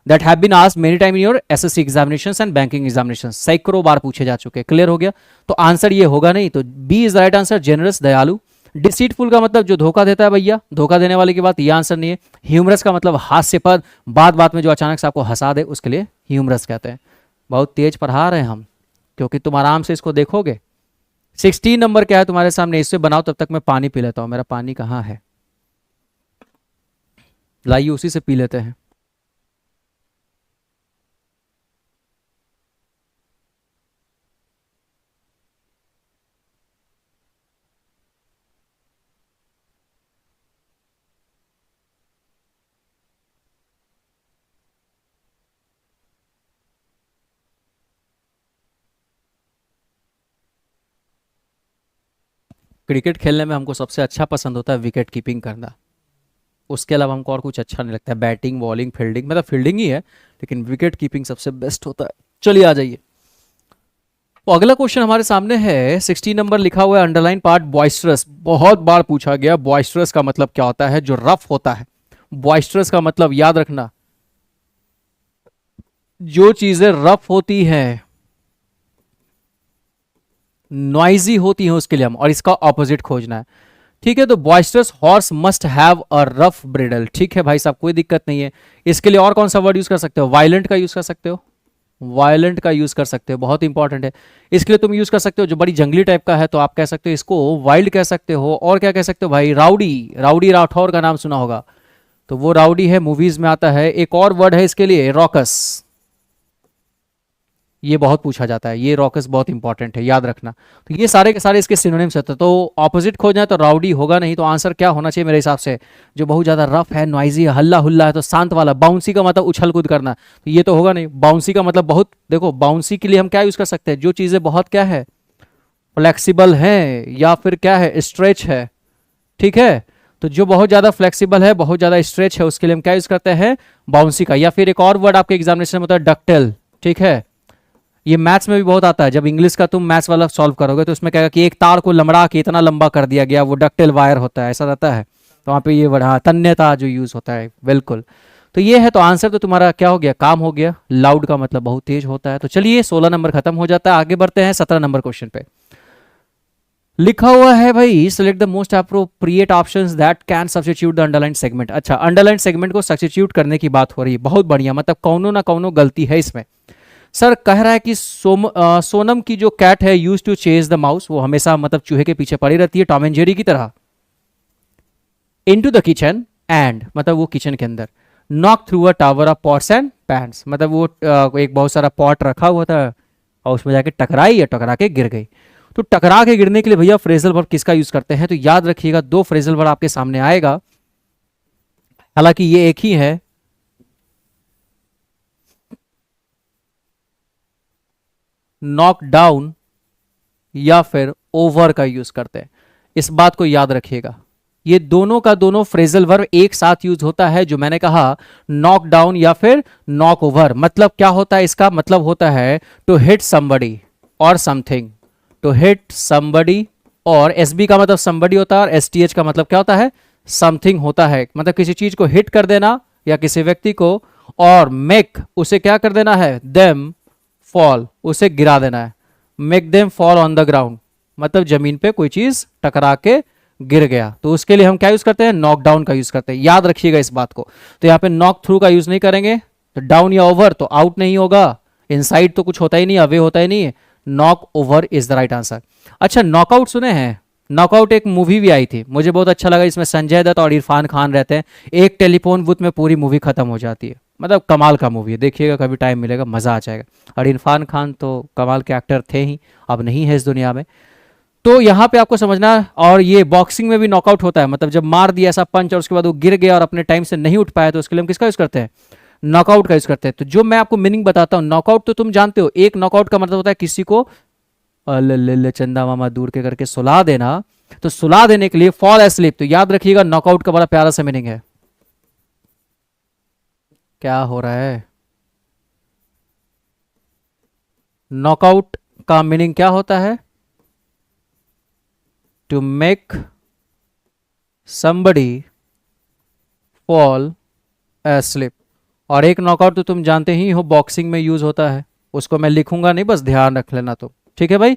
that have been asked many time in your SSC examinations and banking examinations, सैकड़ों बार पूछे जा चुके हैं। क्लियर हो गया? तो आंसर ये होगा नहीं, तो B is the right answer, generous, दयालु। डिसीटफुल का मतलब जो धोखा देता है भैया, धोखा देने वाले की बात, ये आंसर नहीं है। ह्यूमरस का मतलब हास्यपद, बात बात में जो अचानक से आपको हंसा दे, उसके लिए ह्यूमरस कहते हैं। बहुत तेज पढ़ा रहे हैं हम, क्योंकि तुम आराम से इसको देखोगे। 16 नंबर क्या है तुम्हारे सामने, इससे बनाओ, तब तक मैं पानी पी लेता हूं। मेरा पानी कहाँ है, लाइए उसी से पी लेते हैं। क्रिकेट खेलने में हमको सबसे अच्छा पसंद होता है विकेट कीपिंग करना, उसके अलावा हमको और कुछ अच्छा नहीं लगता है। बैटिंग, बॉलिंग, फील्डिंग, मतलब फील्डिंग ही है, लेकिन विकेट कीपिंग सबसे बेस्ट होता है। चलिए आ जाइए, तो अगला क्वेश्चन हमारे सामने है, 16 नंबर लिखा हुआ है, अंडरलाइन पार्ट, बॉइस्टरस। बहुत बार पूछा गया, बॉइस्टरस का मतलब क्या होता है, जो रफ होता है। बॉइस्टरस का मतलब याद रखना, जो चीजें रफ होती हैं, नॉइजी होती हैं, उसके लिए हम, और इसका ऑपोजिट खोजना है। ठीक है, तो boisterous horse must have a rough bridle. ठीक है भाई साहब, कोई दिक्कत नहीं है। इसके लिए और कौन सा वर्ड यूज कर सकते हो, वायलेंट का यूज कर सकते हो, वायलेंट का यूज कर सकते हो, बहुत इंपॉर्टेंट है। इसके लिए तुम यूज कर सकते हो जो बड़ी जंगली टाइप का है तो आप कह सकते हो इसको वाइल्ड कह सकते हो। और क्या कह सकते हो भाई, राउडी। राउडी राठौर का नाम सुना होगा, तो वो राउडी है, मूवीज में आता है। एक और वर्ड है इसके लिए, रॉकस। ये बहुत पूछा जाता है, ये रॉकस बहुत इंपॉर्टेंट है, याद रखना। तो ये सारे के सारे इसके सिनोनिम्स होते हैं। तो ऑपोजिट खोजना है तो राउडी होगा नहीं, तो आंसर क्या होना चाहिए मेरे हिसाब से, जो बहुत ज्यादा रफ है, नॉइजी है, हल्ला हुल्ला है, तो शांत वाला। बाउंसी का मतलब उछल कूद करना, तो ये तो होगा नहीं। बाउंसी का मतलब बहुत, देखो बाउंसी के लिए हम क्या यूज कर सकते हैं, जो चीजें बहुत क्या है, फ्लेक्सिबल है या फिर क्या है, स्ट्रेच है, ठीक है। तो जो बहुत ज्यादा फ्लेक्सिबल है, बहुत ज्यादा स्ट्रेच है, उसके लिए हम क्या यूज करते हैं, बाउंसी का। या फिर एक और वर्ड आपके एग्जामिनेशन में होता है, डक्टेल, ठीक है। ये मैथ्स में भी बहुत आता है, जब इंग्लिश का तुम मैथ्स वाला सॉल्व करोगे तो उसमें कहेगा कि एक तार को लमड़ा के इतना लंबा कर दिया गया, वो डक्टेल वायर होता है, ऐसा रहता है। तो वहाँ पे ये वर्ड, हाँ, तन्यता जो यूज होता है, बिल्कुल। तो ये है, तो आंसर तो तुम्हारा क्या हो गया, काम हो गया। लाउड का मतलब बहुत तेज होता है। तो चलिए 16 नंबर खत्म हो जाता है, आगे बढ़ते हैं 17 नंबर क्वेश्चन पे। लिखा हुआ है भाई, select the most appropriate options that can substitute the underline segment. अच्छा, अंडरलाइन सेगमेंट को सब्स्टिट्यूट करने की बात हो रही है, बहुत बढ़िया, मतलब कौनो ना कौनो गलती है इसमें। सर कह रहा है कि सोनम की जो कैट है use to chase the mouse, वो हमेशा मतलब चूहे के पीछे पड़ी रहती है, टॉम एंड जेरी की तरह। इनटू द किचन एंड, मतलब वो किचन के अंदर। Knock through a tower of pots and pans, मतलब वो एक बहुत सारा पॉट रखा हुआ था और उसमें जाके टकराई या टकरा के गिर गई। तो टकरा के गिरने के लिए भैया फ्रेजल वर्ब किसका यूज करते हैं, तो याद रखिएगा दो फ्रेजल वर्ब आपके सामने आएगा, हालांकि ये एक ही है। नॉक डाउन या फिर ओवर का यूज करते हैं, इस बात को याद रखिएगा। ये दोनों का दोनों फ्रेजल वर्ब एक साथ यूज होता है, जो मैंने कहा नॉक डाउन या फिर नॉक ओवर। मतलब क्या होता है, इसका मतलब होता है टू हिट समबडी और समथिंग, टू हिट समबडी। और एसबी का मतलब समबडी होता है और एसटीएच का मतलब क्या होता है, समथिंग होता है। मतलब किसी चीज को हिट कर देना या किसी व्यक्ति को, और मेक उसे क्या कर देना है, देम फॉल, उसे गिरा देना है। Make them fall on the ground, मतलब जमीन पे कोई चीज टकरा के गिर गया, तो उसके लिए हम क्या यूज करते हैं, नॉक डाउन का यूज करते हैं, याद रखिएगा इस बात को। तो यहाँ पे नॉक थ्रू का यूज नहीं करेंगे, तो डाउन या ओवर तो आउट नहीं होगा, इनसाइड तो कुछ होता ही नहीं, अवे होता ही नहीं है, knock over is the right answer. अच्छा, नॉकआउट सुने हैं, नॉकआउट एक मूवी भी आई थी, मुझे बहुत अच्छा लगा, इसमें संजय दत्त और इरफान खान रहते हैं, एक टेलीफोन बूथ में पूरी मूवी खत्म हो जाती है, मतलब कमाल का मूवी है, देखिएगा कभी टाइम मिलेगा, मजा आ जाएगा। और इरफान खान तो कमाल के एक्टर थे ही, अब नहीं है इस दुनिया में। तो यहाँ पे आपको समझना, और ये बॉक्सिंग में भी नॉकआउट होता है, मतलब जब मार दिया ऐसा पंच और उसके बाद वो गिर गया और अपने टाइम से नहीं उठ पाया, तो उसके लिए हम किसका यूज करते हैं, नॉकआउट का यूज करते हैं। तो जो मैं आपको मीनिंग बताता हूँ, नॉकआउट तो तुम जानते हो, एक नॉकआउट का मतलब होता है किसी को ले चंदा मामा दूर के करके सुला देना, तो सुला देने के लिए फॉल एस्लीप। तो याद रखिएगा नॉकआउट का बड़ा प्यारा सा मीनिंग है। क्या हो रहा है, नॉकआउट का मीनिंग क्या होता है, to make somebody fall asleep। और एक नॉकआउट तो तुम जानते ही हो बॉक्सिंग में यूज होता है, उसको मैं लिखूंगा नहीं, बस ध्यान रख लेना। तो ठीक है भाई,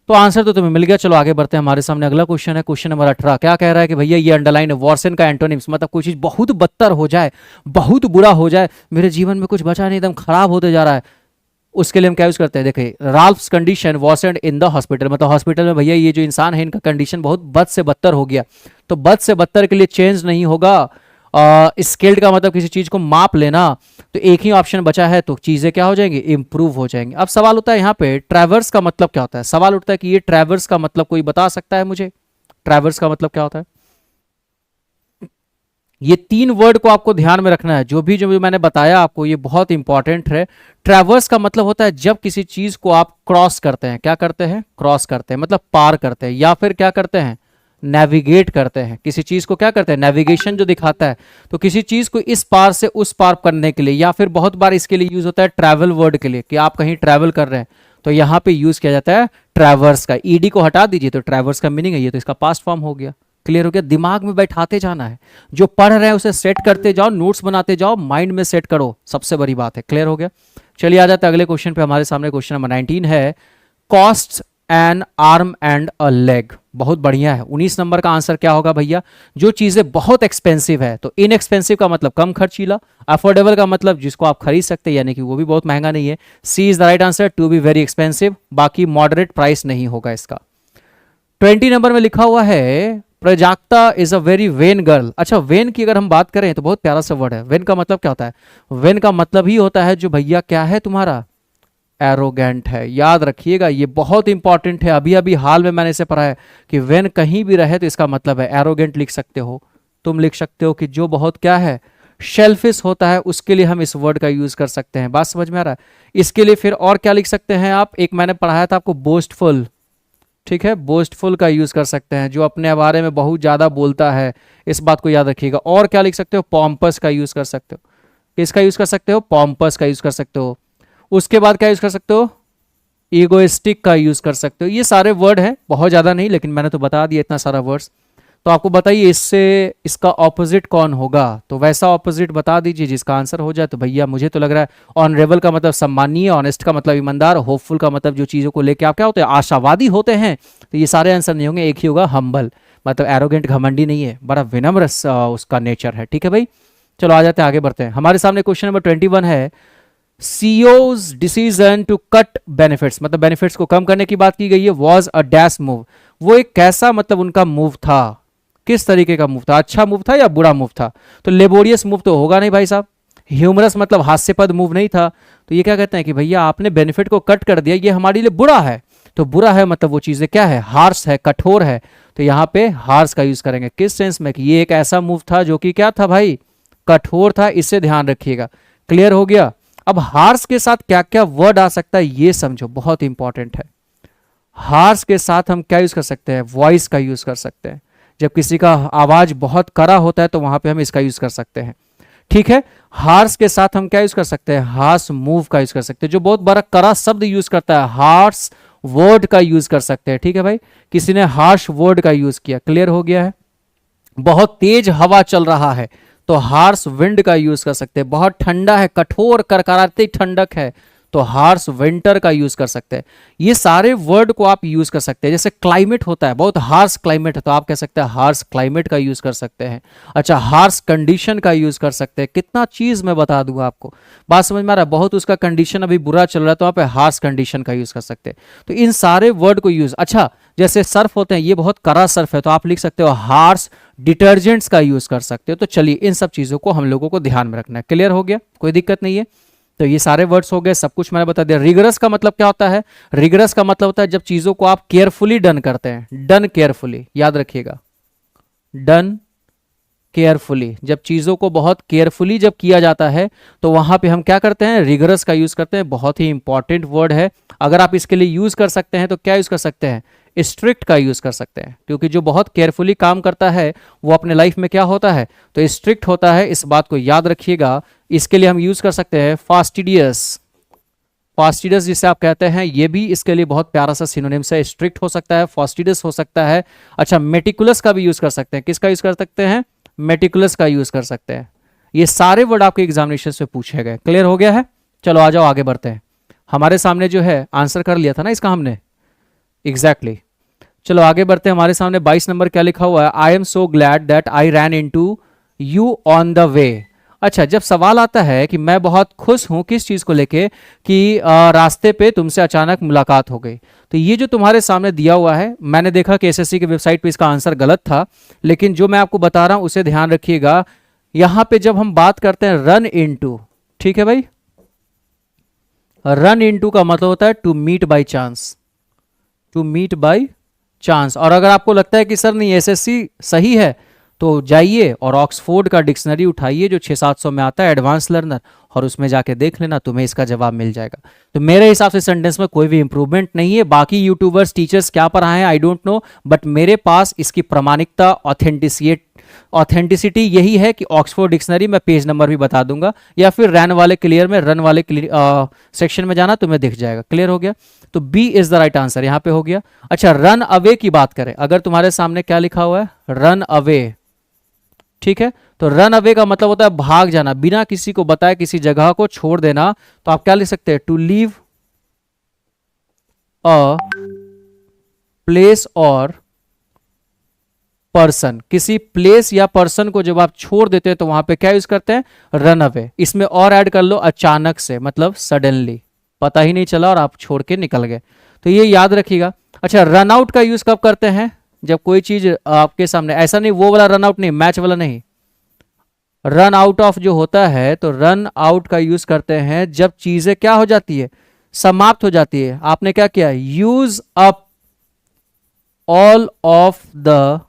तो आंसर तो तुम्हें मिल गया। चलो आगे बढ़ते हैं, हमारे सामने अगला क्वेश्चन है, क्वेश्चन नंबर 18। क्या कह रहा है कि भैया ये अंडरलाइन है, वॉर्सन का एंटोनिम्स, मतलब कोई चीज बहुत बदतर हो जाए, बहुत बुरा हो जाए, मेरे जीवन में कुछ बचा नहीं, एकदम खराब होते जा रहा है, उसके लिए हम क्या यूज करते हैं। देखिए, Ralph's condition worsened in the hospital, मतलब हॉस्पिटल में भैया ये जो इंसान है इनका कंडीशन बहुत बद से बदतर हो गया। तो बद से बदतर के लिए चेंज नहीं होगा, स्केल्ड का मतलब किसी चीज को माप लेना, तो एक ही ऑप्शन बचा है, तो चीजें क्या हो जाएंगी, इंप्रूव हो जाएंगी। अब सवाल होता है यहाँ पे ट्रैवर्स का मतलब क्या होता है, सवाल उठता है कि ये ट्रैवर्स का मतलब कोई बता सकता है मुझे, ट्रैवर्स का मतलब क्या होता है। ये तीन वर्ड को आपको ध्यान में रखना है, जो भी मैंने बताया आपको, ये बहुत इंपॉर्टेंट है। ट्रैवर्स का मतलब होता है जब किसी चीज को आप क्रॉस करते हैं, क्या करते हैं, क्रॉस करते हैं, मतलब पार करते हैं, या फिर क्या करते हैं, नेविगेट करते हैं। किसी चीज को क्या करते हैं, नेविगेशन जो दिखाता है, तो किसी चीज को इस पार से उस पार करने के लिए, या फिर बहुत बार इसके लिए यूज होता है ट्रैवल वर्ड के लिए, कि आप कहीं ट्रैवल कर रहे हैं, तो यहां पे यूज किया जाता है ट्रैवर्स का। ईडी को हटा दीजिए तो ट्रैवर्स का मीनिंग है ये, तो इसका पास्ट फॉर्म हो गया। क्लियर हो गया, दिमाग में बैठाते जाना है, जो पढ़ रहे हैं उसे सेट करते जाओ, नोट्स बनाते जाओ, माइंड में सेट करो, सबसे बड़ी बात है। क्लियर हो गया, चलिए आ जाते हैं अगले क्वेश्चन पे। हमारे सामने क्वेश्चन नंबर 19 है, cost N arm and a leg. बहुत बढ़िया है। 19 नंबर का आंसर क्या होगा भैया? जो चीजें बहुत एक्सपेंसिव है, तो इनएक्सपेंसिव का मतलब कम खर्चीला, अफोर्डेबल का मतलब जिसको आप खरीद सकते हैं, यानी कि वो भी बहुत महंगा नहीं है। C is the right answer, to be very expensive, बाकी मॉडरेट प्राइस नहीं होगा इसका। 20 नंबर में लिखा हुआ है Prajakta is a very vain girl. अच्छा, वेन की अगर हम बात करें तो बहुत प्यारा सा वर्ड है। वेन का मतलब क्या होता है? वेन का मतलब ही होता है जो भैया क्या है तुम्हारा, एरोगेंट है। याद रखिएगा, ये बहुत इंपॉर्टेंट है। अभी अभी हाल में मैंने इसे पढ़ा है कि वेन कहीं भी रहे तो इसका मतलब है एरोगेंट लिख सकते हो, तुम लिख सकते हो कि जो बहुत क्या है, शेल्फिश होता है, उसके लिए हम इस वर्ड का यूज कर सकते हैं। बात समझ में आ रहा है? इसके लिए फिर और क्या लिख सकते हैं आप? एक मैंने पढ़ाया था आपको, बोस्टफुल। ठीक है, बोस्टफुल का यूज कर सकते हैं, जो अपने बारे में बहुत ज्यादा बोलता है, इस बात को याद रखिएगा। और क्या लिख सकते हो? पॉम्पस का यूज कर सकते हो। किसका यूज कर सकते हो? पॉम्पस का यूज कर सकते हो। उसके बाद क्या यूज कर सकते हो? ईगोइस्टिक का यूज कर सकते हो। ये सारे वर्ड हैं, बहुत ज्यादा नहीं, लेकिन मैंने तो बता दिया इतना सारा वर्ड्स। तो आपको बताइए इससे इसका ऑपोजिट कौन होगा? तो वैसा ऑपोजिट बता दीजिए जिसका आंसर हो जाए। तो भैया मुझे तो लग रहा है ऑनरेबल का मतलब सम्मानीय, ऑनेस्ट का मतलब ईमानदार, होपफुल का मतलब जो चीजों को लेके आप क्या होते हैं, आशावादी होते हैं। तो ये सारे आंसर नहीं होंगे, एक ही होगा, हम्बल। मतलब एरोगेंट, घमंडी नहीं है, बड़ा विनम्र उसका नेचर है। ठीक है भाई, चलो आ जाते हैं, आगे बढ़ते हैं। हमारे सामने क्वेश्चन नंबर 21 है, सीईओ's डिसीजन टू कट बेनिफिट्स, मतलब बेनिफिट्स को कम करने की बात की गई है। वॉज अ डैश मूव, वो एक कैसा मतलब उनका मूव था, किस तरीके का मूव था? अच्छा मूव था या बुरा मूव था? तो लेबोरियस मूव तो होगा नहीं भाई साहब। ह्यूमरस मतलब हास्यपद मूव नहीं था। तो ये क्या कहते हैं कि भैया आपने बेनिफिट को कट कर दिया, ये हमारे लिए बुरा है। तो बुरा है मतलब वो चीजें क्या है, हार्श है, कठोर है। तो यहाँ पे हार्श का यूज करेंगे, किस सेंस में कि ये एक ऐसा मूव था जो कि क्या था भाई, कठोर था। इससे ध्यान रखिएगा। क्लियर हो गया? अब हार्श के साथ क्या क्या वर्ड आ सकता है ये समझो, बहुत इंपॉर्टेंट है। हार्श के साथ हम क्या यूज कर सकते हैं? वॉइस का यूज कर सकते हैं। जब किसी का आवाज बहुत कड़ा होता है तो वहां पे हम इसका यूज कर सकते हैं। ठीक है, हार्श के साथ हम क्या यूज कर सकते हैं? हार्श मूव का यूज कर सकते हैं। जो बहुत बड़ा कड़ा शब्द यूज करता है, हार्श वर्ड का यूज कर सकते हैं। ठीक है भाई, किसी ने हार्श वर्ड का यूज किया। क्लियर हो गया है? बहुत तेज हवा चल रहा है तो हार्श विंड का यूज कर सकते हैं। बहुत ठंडा है, कठोर करकराती ठंडक है, तो हार्श विंटर का यूज कर सकते हैं। ये सारे वर्ड को आप यूज कर सकते हैं। जैसे क्लाइमेट होता है, बहुत हार्श क्लाइमेट है, तो आप कह सकते हैं हार्श क्लाइमेट का यूज कर सकते हैं। अच्छा, हार्श कंडीशन का यूज कर सकते हैं। कितना चीज मैं बता दूंगा आपको, बात समझ में आ रहा है? बहुत उसका कंडीशन अभी बुरा चल रहा है तो वहां पे हार्श कंडीशन का यूज कर सकते हैं। तो इन सारे वर्ड को यूज, अच्छा जैसे सर्फ होते हैं, ये बहुत कड़ा सर्फ है, तो आप लिख सकते हो हार्श डिटर्जेंट्स का यूज कर सकते हो। तो चलिए इन सब चीजों को हम लोगों को ध्यान में रखना है। क्लियर हो गया? कोई दिक्कत नहीं है? तो ये सारे वर्ड्स हो गए, सब कुछ मैंने बता दिया। रिगरस का मतलब क्या होता है? रिगरस का मतलब होता है जब चीजों को आप केयरफुली डन करते हैं। डन केयरफुली, याद रखिएगा, डन केयरफुली। जब चीजों को बहुत केयरफुली जब किया जाता है तो वहां पे हम क्या करते हैं? रिगरस का यूज करते हैं। बहुत ही इंपॉर्टेंट वर्ड है। अगर आप इसके लिए यूज कर सकते हैं तो क्या यूज कर सकते हैं? स्ट्रिक्ट का यूज कर सकते हैं, क्योंकि जो बहुत केयरफुली काम करता है वो अपने लाइफ में क्या होता है? तो स्ट्रिक्ट होता है। इस बात को याद रखिएगा। इसके लिए हम यूज कर सकते हैं फास्टिडियस। फास्टिडियस जिसे आप कहते हैं, ये भी इसके लिए बहुत प्यारा सा सिनोनिम्स है। स्ट्रिक्ट हो सकता है, फास्टिडियस हो सकता है। अच्छा, मेटिकुलस का भी यूज कर सकते हैं। किसका यूज कर सकते हैं? मेटिकुलस का यूज कर सकते हैं। ये सारे वर्ड आपके एग्जामिनेशन से पूछे गए। क्लियर हो गया है? चलो आ जाओ, आगे बढ़ते हैं। हमारे सामने जो है आंसर कर लिया था ना इसका हमने, एग्जैक्टली चलो आगे बढ़ते हैं। हमारे सामने 22 नंबर क्या लिखा हुआ है? I am so glad that I ran into you on the way. अच्छा, जब सवाल आता है कि मैं बहुत खुश हूं किस चीज को लेके, कि रास्ते पे तुमसे अचानक मुलाकात हो गई, तो ये जो तुम्हारे सामने दिया हुआ है, मैंने देखा कि एसएससी की वेबसाइट पे इसका आंसर गलत था, लेकिन जो मैं आपको बता रहा हूं उसे ध्यान रखिएगा। यहां पे जब हम बात करते हैं रन इनटू, ठीक है भाई, रन इनटू का मतलब होता है to meet by chance, to meet by chance. और अगर आपको लगता है कि सर नहीं एसएससी सही है, तो जाइए और ऑक्सफोर्ड का डिक्शनरी उठाइए जो 600-700 में आता है, एडवांस लर्नर, और उसमें जाके देख लेना, तुम्हें इसका जवाब मिल जाएगा। तो मेरे हिसाब से सेंटेंस में कोई भी इंप्रूवमेंट नहीं है। बाकी यूट्यूबर्स टीचर्स क्या पढ़ाए हैं आई डोंट नो, बट मेरे पास इसकी प्रमाणिकता, ऑथेंटिसिटी यही है कि ऑक्सफोर्ड डिक्शनरी, मैं पेज नंबर भी बता दूंगा, या फिर रन वाले क्लियर में, रन वाले सेक्शन में जाना, तुम्हें दिख जाएगा। क्लियर हो गया? तो B is the right answer यहां पे हो गया। अच्छा, रन अवे की बात करें, अगर तुम्हारे सामने क्या लिखा हुआ है? रन अवे, ठीक है, तो रन अवे का मतलब होता है भाग जाना, बिना किसी को बताए किसी जगह को छोड़ देना। तो आप क्या लिख सकते हैं? टू लीव अ प्लेस और पर्सन, किसी प्लेस या पर्सन को जब आप छोड़ देते हैं तो वहां पे क्या यूज करते हैं, रन अवे। इसमें और ऐड कर लो अचानक से, मतलब सडनली, पता ही नहीं चला और आप छोड़ के निकल गए, तो ये याद रखिएगा। अच्छा, रन आउट का यूज कब करते हैं, जब कोई चीज आपके सामने, ऐसा नहीं वो वाला रन आउट नहीं, मैच वाला नहीं, रन आउट ऑफ जो होता है, तो रन आउट का यूज करते हैं जब चीजें क्या हो जाती है, समाप्त हो जाती है। आपने क्या किया, use up all of the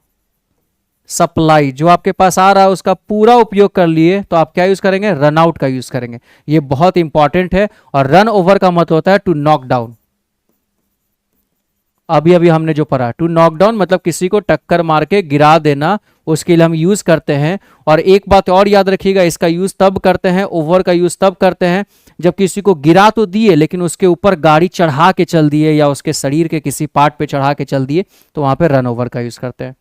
supply, जो आपके पास आ रहा है उसका पूरा उपयोग कर लिए, तो आप क्या यूज करेंगे, रन आउट का यूज करेंगे। ये बहुत इंपॉर्टेंट है। और रन ओवर का मतलब होता है टू नॉक डाउन। अभी अभी हमने जो पढ़ा, टू नॉक डाउन मतलब किसी को टक्कर मार के गिरा देना, उसके लिए हम यूज करते हैं। और एक बात और याद रखिएगा, इसका यूज तब करते हैं, ओवर का यूज तब करते हैं जब किसी को गिरा तो दिए लेकिन उसके ऊपर गाड़ी चढ़ा के चल दिए या उसके शरीर के किसी पार्ट पे चढ़ा के चल दिए, तो वहां पे रन ओवर का यूज करते हैं।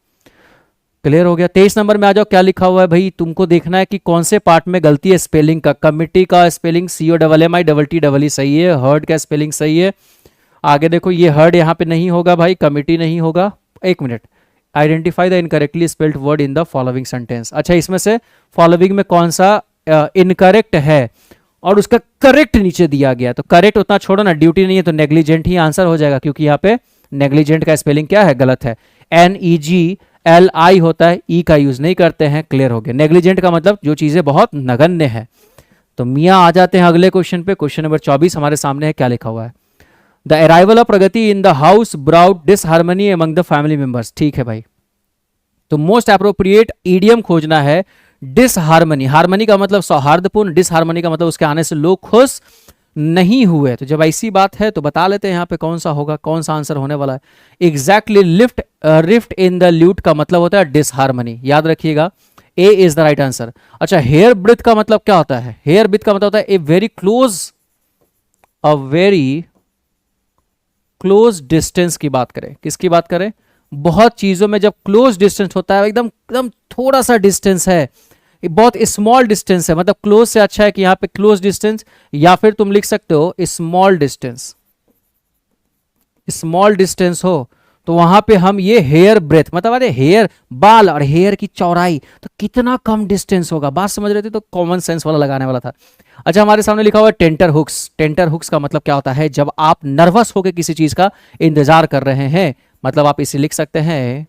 क्लियर हो गया। 23 नंबर में आ जाओ, क्या लिखा हुआ है भाई, तुमको देखना है कि कौन से पार्ट में गलती है स्पेलिंग का। कमिटी का स्पेलिंग COMMITTE सही है, हर्ड का स्पेलिंग सही है। आगे देखो, ये हर्ड यहाँ पे नहीं होगा भाई, कमिटी नहीं होगा। एक minute, identify the incorrectly spelled word in the following sentence. अच्छा, इसमें से फॉलोइंग में कौन सा इनकरेक्ट है और उसका करेक्ट नीचे दिया गया, तो करेक्ट उतना छोड़ो ना, ड्यूटी नहीं है तो नेग्लिजेंट ही आंसर हो जाएगा, क्योंकि यहाँ पे नेग्लिजेंट का स्पेलिंग क्या है, गलत है। NEGLI होता है, ई का यूज नहीं करते हैं। क्लियर हो गया। नेग्लिजेंट का मतलब जो चीजें बहुत नगण्य है। तो मियाँ आ जाते हैं अगले क्वेश्चन पे। क्वेश्चन नंबर 24 हमारे सामने है, क्या लिखा हुआ है, the arrival of Pragati in the house brought disharmony among the family members. ठीक है भाई, तो मोस्ट अप्रोप्रिएट ईडियम खोजना है। डिसहार्मनी, हार्मनी का मतलब सौहार्दपूर्ण, डिसहार्मनी का मतलब उसके आने से लोग खुश नहीं हुए। तो जब ऐसी बात है तो बता लेते हैं यहाँ पे कौन सा होगा, कौन सा आंसर होने वाला है। Exactly rift in the lewd का मतलब होता है डिसहार्मनी, याद रखिएगा, ए इज द राइट आंसर। अच्छा, हेयर ब्रिथ का मतलब क्या होता है, हेयर ब्रिथ का मतलब होता है ए वेरी क्लोज डिस्टेंस की बात करें। किसकी बात करें, बहुत चीजों में जब क्लोज डिस्टेंस होता है, एकदम एकदम थोड़ा सा डिस्टेंस है, बहुत स्मॉल डिस्टेंस है, मतलब क्लोज से अच्छा है कि यहां पे क्लोज डिस्टेंस, या फिर तुम लिख सकते हो स्मॉल डिस्टेंस। स्मॉल डिस्टेंस हो तो वहां पे हम ये हेयर ब्रेथ, मतलब अरे हेयर, बाल और हेयर की चौड़ाई, तो कितना कम डिस्टेंस होगा, बात समझ रहे थे, तो कॉमन सेंस वाला लगाने वाला था। अच्छा, हमारे सामने लिखा हुआ है टेंटर हुक्स। टेंटर हुक्स का मतलब क्या होता है, जब आप नर्वस होकर किसी चीज का इंतजार कर रहे हैं, मतलब आप इसे लिख सकते हैं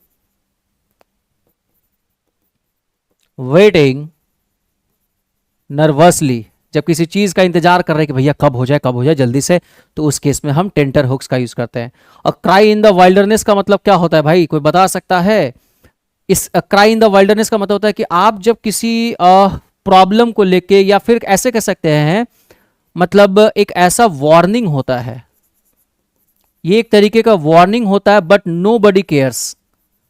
वेटिंग नर्वसली, जब किसी चीज का इंतजार कर रहे हैं कि भैया कब हो जाए जल्दी से, तो उस केस में हम टेंटर हुक्स का यूज करते हैं। और क्राई इन द वाइल्डरनेस का मतलब क्या होता है भाई, कोई बता सकता है। इस क्राई इन द वाइल्डरनेस का मतलब होता है कि आप जब किसी प्रॉब्लम को लेके, या फिर ऐसे कह सकते हैं, मतलब एक ऐसा वार्निंग होता है, ये एक तरीके का वार्निंग होता है, बट नो बडी केयर्स,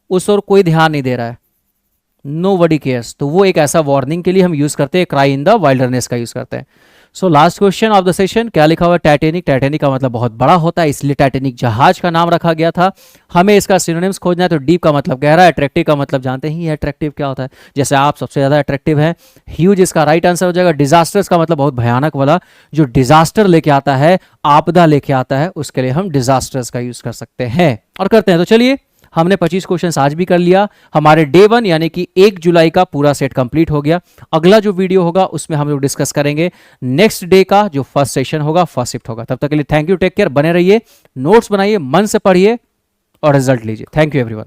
उस और कोई ध्यान नहीं दे रहा है, नो बडी केयर्स, तो वो एक ऐसा वार्निंग के लिए हम यूज करते हैं, क्राई इन द वाइल्डरनेस का यूज करते हैं। So last question of the session, क्या लिखा हुआ है, टाइटैनिक। टाइटैनिक का मतलब बहुत बड़ा होता है, इसलिए टाइटैनिक जहाज का नाम रखा गया था। हमें इसका सिनोनिम्स खोजना है, तो डीप का मतलब गहरा, अट्रैक्टिव का मतलब जानते ही है अट्रैक्टिव क्या होता है, जैसे आप सबसे ज्यादा अट्रैक्टिव है। ह्यूज इसका राइट आंसर हो जाएगा। डिजास्टर्स का मतलब बहुत भयानक वाला, जो डिजास्टर लेके आता है, आपदा लेके आता है, उसके लिए हम डिजास्टर्स का यूज कर सकते हैं और करते हैं। तो चलिए, हमने 25 क्वेश्चंस आज भी कर लिया। हमारे डे 1 यानी कि 1 जुलाई का पूरा सेट कंप्लीट हो गया। अगला जो वीडियो होगा उसमें हम लोग डिस्कस करेंगे नेक्स्ट डे का जो फर्स्ट सेशन होगा, फर्स्ट शिफ्ट होगा। तब तक के लिए थैंक यू, टेक केयर, बने रहिए, नोट्स बनाइए, मन से पढ़िए और रिजल्ट लीजिए। Thank you everyone.